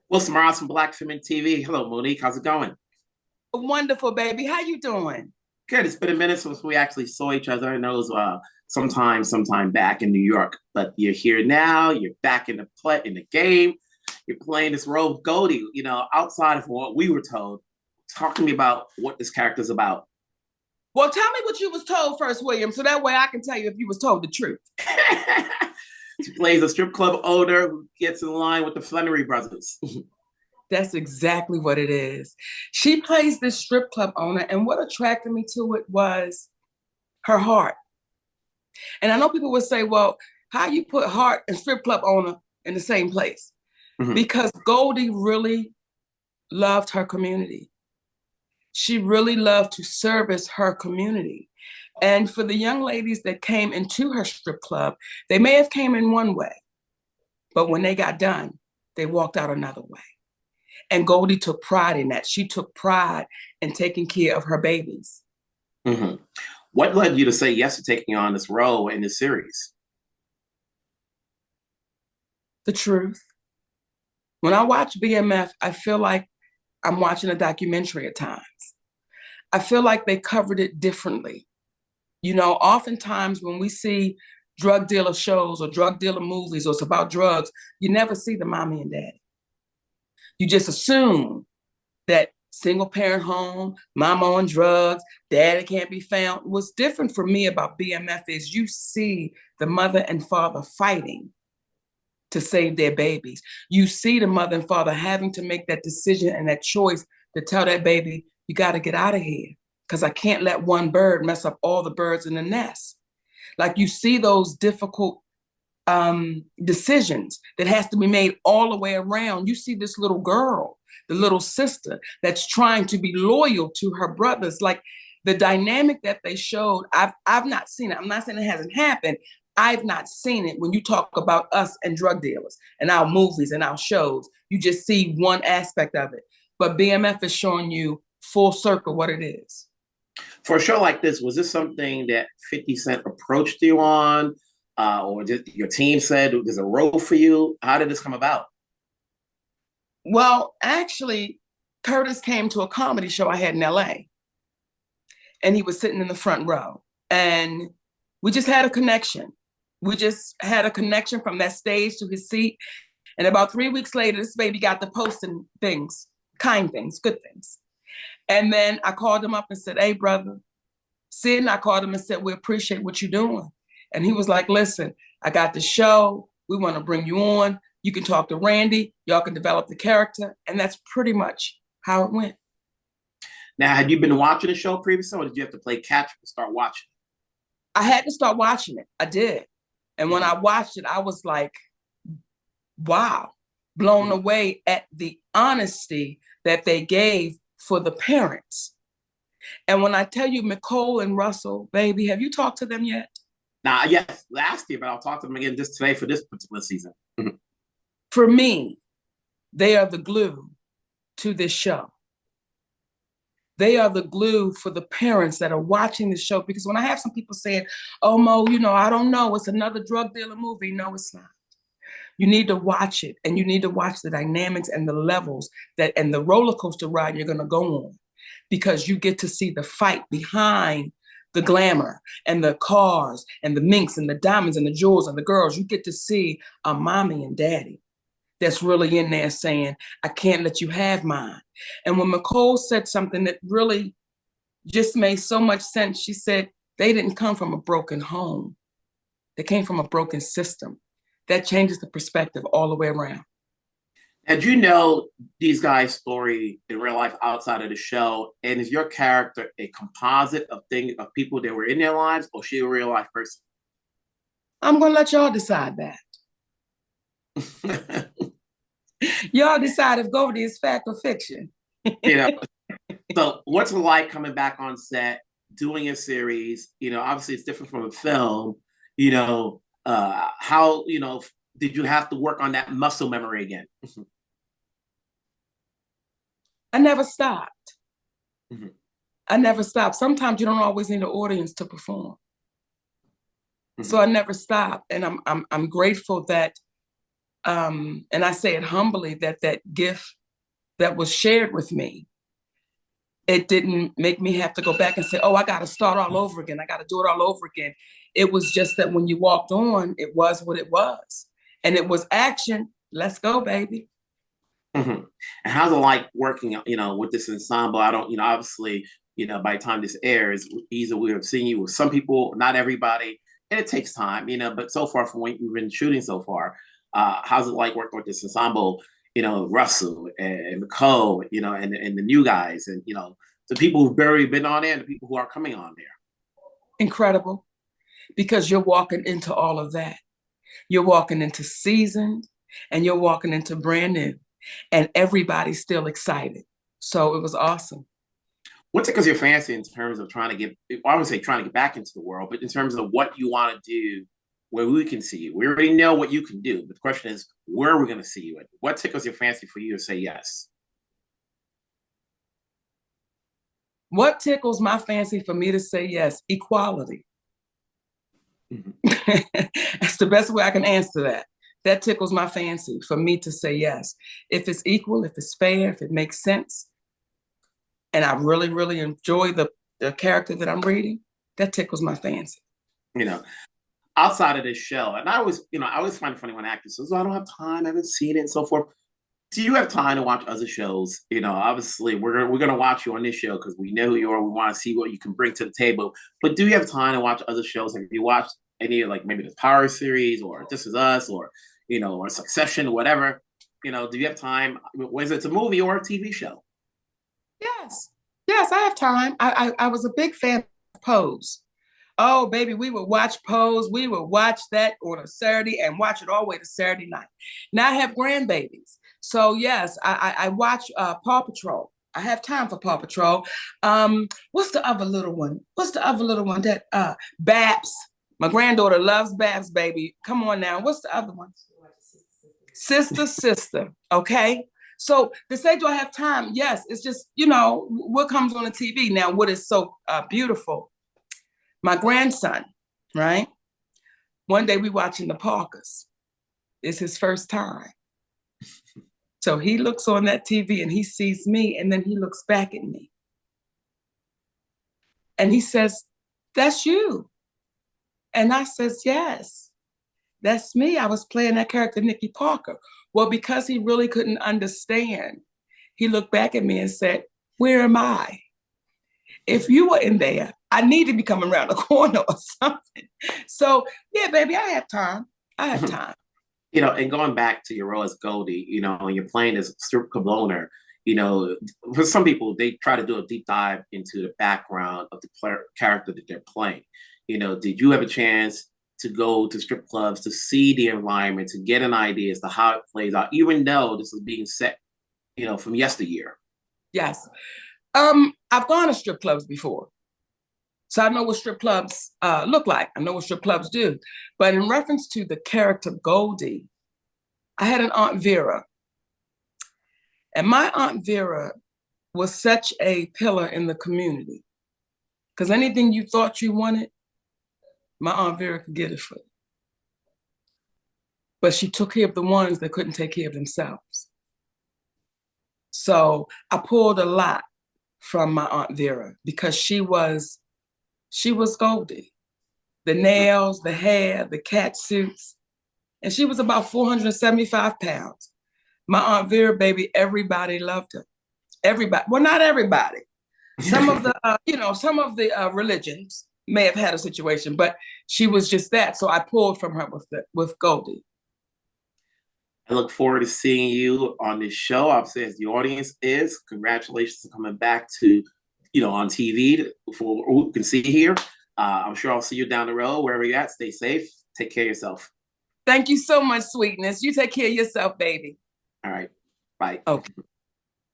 Wilson Morales from Black Film and TV. Hello, Monique. How's it going? Wonderful, baby. How you doing? Good. It's been a minute since we actually saw each other. I know it was sometime back in New York, but you're here now. You're back in the game. You're playing this role of Goldie. Outside of what we were told. Talk to me about what this character's about. Well, tell me what you was told first, William, so that way I can tell you if you was told the truth. She plays a strip club owner who gets in line with the Flenory brothers. That's exactly what it is. She plays this strip club owner, and what attracted me to it was her heart. And I know people would say, well, how you put heart and strip club owner in the same place? Mm-hmm. Because Goldie really loved her community. She really loved to service her community. And for the young ladies that came into her strip club, they may have came in one way, but when they got done, they walked out another way. And Goldie took pride in that. She took pride in taking care of her babies. Mm-hmm. What led you to say yes to taking on this role in this series? The truth. When I watch BMF, I feel like I'm watching a documentary at times. I feel like they covered it differently. Oftentimes when we see drug dealer shows or drug dealer movies or it's about drugs, you never see the mommy and daddy. You just assume that single parent home, mama on drugs, daddy can't be found. What's different for me about BMF is you see the mother and father fighting to save their babies. You see the mother and father having to make that decision and that choice to tell that baby, you got to get out of here because I can't let one bird mess up all the birds in the nest. Like you see those difficult decisions that has to be made all the way around. You see this little girl, the little sister that's trying to be loyal to her brothers. Like the dynamic that they showed, I've not seen it. I'm not saying it hasn't happened. I've not seen it when you talk about us and drug dealers and our movies and our shows. You just see one aspect of it. But BMF is showing you full circle what it is. For a show like this, was this something that 50 Cent approached you on? Or just your team said there's a role for you? How did this come about? Well, actually, Curtis came to a comedy show I had in LA. And he was sitting in the front row. And we just had a connection. We just had a connection from that stage to his seat. And about 3 weeks later, this baby got to posting things, kind things, good things. And then I called him up and said, hey, brother. Sid and I called him and said, we appreciate what you're doing. And he was like, listen, I got the show. We want to bring you on. You can talk to Randy. Y'all can develop the character. And that's pretty much how it went. Now, had you been watching the show previously, or did you have to play catch up to start watching? I had to start watching it. I did. And when I watched it, I was like, wow, blown away at the honesty that they gave for the parents. And when I tell you, Michole and Russell, baby, have you talked to them yet? Nah, yes, last year, but I'll talk to them again just today for this particular season. For me, they are the glue to this show. They are the glue for the parents that are watching the show. Because when I have some people saying, oh, Mo, I don't know, it's another drug dealer movie. No, it's not. You need to watch it, and you need to watch the dynamics and the levels and the roller coaster ride you're going to go on, because you get to see the fight behind the glamour and the cars and the minks and the diamonds and the jewels and the girls. You get to see a mommy and daddy that's really in there saying, I can't let you have mine. And when Michole said something that really just made so much sense, she said, they didn't come from a broken home. They came from a broken system. That changes the perspective all the way around. And you know these guys' story in real life outside of the show, and is your character a composite of people that were in their lives, or she a real life person? I'm gonna let y'all decide that. Y'all decide if Goldie is fact or fiction. So what's it like coming back on set, doing a series? Obviously it's different from a film. How did you have to work on that muscle memory again? I never stopped. Mm-hmm. I never stopped. Sometimes you don't always need an audience to perform. Mm-hmm. So I never stopped. And I'm grateful that and I say it humbly, that gift that was shared with me, it didn't make me have to go back and say, oh, I got to start all over again. I got to do it all over again. It was just that when you walked on, it was what it was. And it was action. Let's go, baby. Mm-hmm. And how's it like working, with this ensemble? I don't, obviously, by the time this airs, either we have seen you with some people, not everybody, and it takes time, but so far from what you've been shooting so far, how's it like working with this ensemble, Russell and Michole, and the new guys, and, the people who've barely been on there and the people who are coming on there? Incredible, because you're walking into all of that. You're walking into seasoned and you're walking into brand new, and everybody's still excited. So it was awesome. What tickles your fancy in terms of trying to get, I would say trying to get back into the world, but in terms of what you want to do where we can see you? We already know what you can do, but the question is, where are we going to see you at? What tickles your fancy for you to say yes? What tickles my fancy for me to say yes? Equality. Mm-hmm. That's the best way I can answer that. That tickles my fancy for me to say yes. If it's equal, if it's fair, if it makes sense, and I really, really enjoy the character that I'm reading, that tickles my fancy. Outside of this show, and I always find it funny when actors says, oh, I don't have time, I haven't seen it, and so forth. Do you have time to watch other shows? Obviously, we're gonna watch you on this show because we know who you are. We want to see what you can bring to the table. But do you have time to watch other shows? Have you watched any, like maybe the Power series or This Is Us or or Succession or whatever? Do you have time? Was it a movie or a TV show? Yes, I have time. I was a big fan of Pose. Oh, baby, we would watch Pose. We would watch that on a Saturday and watch it all the way to Saturday night. Now I have grandbabies. So yes, I watch Paw Patrol. I have time for Paw Patrol. What's the other little one? That Babs. My granddaughter loves Babs, baby. Come on now. What's the other one? Sister. Okay. So to say, do I have time? Yes. It's just, what comes on the TV. Now, what is so beautiful, my grandson, right? One day we watching the Parkers. It's his first time. So he looks on that TV and he sees me, and then he looks back at me. And he says, that's you. And I says, yes, that's me. I was playing that character, Nikki Parker. Well, because he really couldn't understand, he looked back at me and said, where am I? If you were in there, I need to be coming around the corner or something. So yeah, baby, I have time. And going back to your role as Goldie, and you're playing as strip club owner, for some people, they try to do a deep dive into the background of the character that they're playing. Did you have a chance to go to strip clubs to see the environment, to get an idea as to how it plays out, even though this is being set, from yesteryear? Yes. I've gone to strip clubs before. So I know what strip clubs look like. I know what strip clubs do. But in reference to the character Goldie, I had an Aunt Vera. And my Aunt Vera was such a pillar in the community. Because anything you thought you wanted, my Aunt Vera could get it for you. But she took care of the ones that couldn't take care of themselves. So I pulled a lot from my Aunt Vera because she was Goldie. The nails, the hair, the cat suits. And she was about 475 pounds. My Aunt Vera, baby, everybody loved her. Everybody. Well, not everybody. Some of the religions may have had a situation, but she was just that. So I pulled from her with Goldie. I look forward to seeing you on this show. Obviously, as the audience is, congratulations on coming back to, on TV for who can see here. I'm sure I'll see you down the road, wherever you're at. Stay safe. Take care of yourself. Thank you so much, sweetness. You take care of yourself, baby. All right. Bye. Okay.